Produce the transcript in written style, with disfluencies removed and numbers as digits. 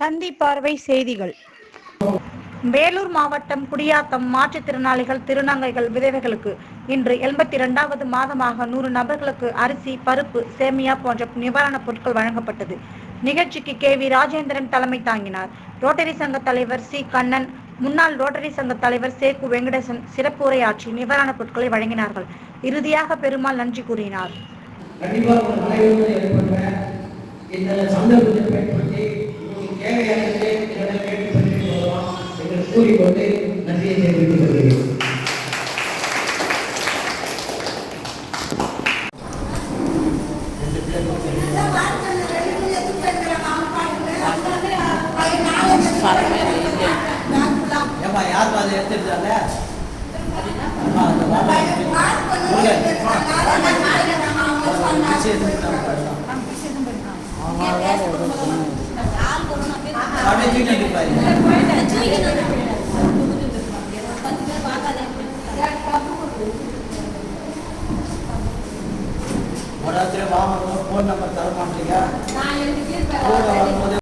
தந்தி பார்வை செய்திகள். வேலூர் மாவட்டம் குடியாத்தம் மாற்றுத்திறனாளிகள் திருநங்கைகள் விதவைகளுக்கு இன்று 82வது மாதமாக 100 நபர்களுக்கு அரிசி, பருப்பு, சேமியா போன்ற நிவாரணப் பொருட்கள் வழங்கப்பட்டது. நிகழ்ச்சிக்கு KV ராஜேந்திரன் தலைமை தாங்கினார். ரோட்டரி சங்க தலைவர் சி. கண்ணன், முன்னாள் ரோட்டரி சங்க தலைவர் சேக்கு வெங்கடேசன் சிறப்பு உரையாற்றி நிவாரணப் பொருட்களை வழங்கினார்கள். இறுதியாக பெருமாள் நன்றி கூறினார். இந்த சந்தர்ப்பத்தை பயன்படுத்தி தேவையானதை என்று கூறிக்கொண்டு நன்றியை தெரிவித்துக் கொள்கிறேன். யார் அதை எடுத்துருக்காங்க? போன் நம்பர் தர மாட்டீங்க.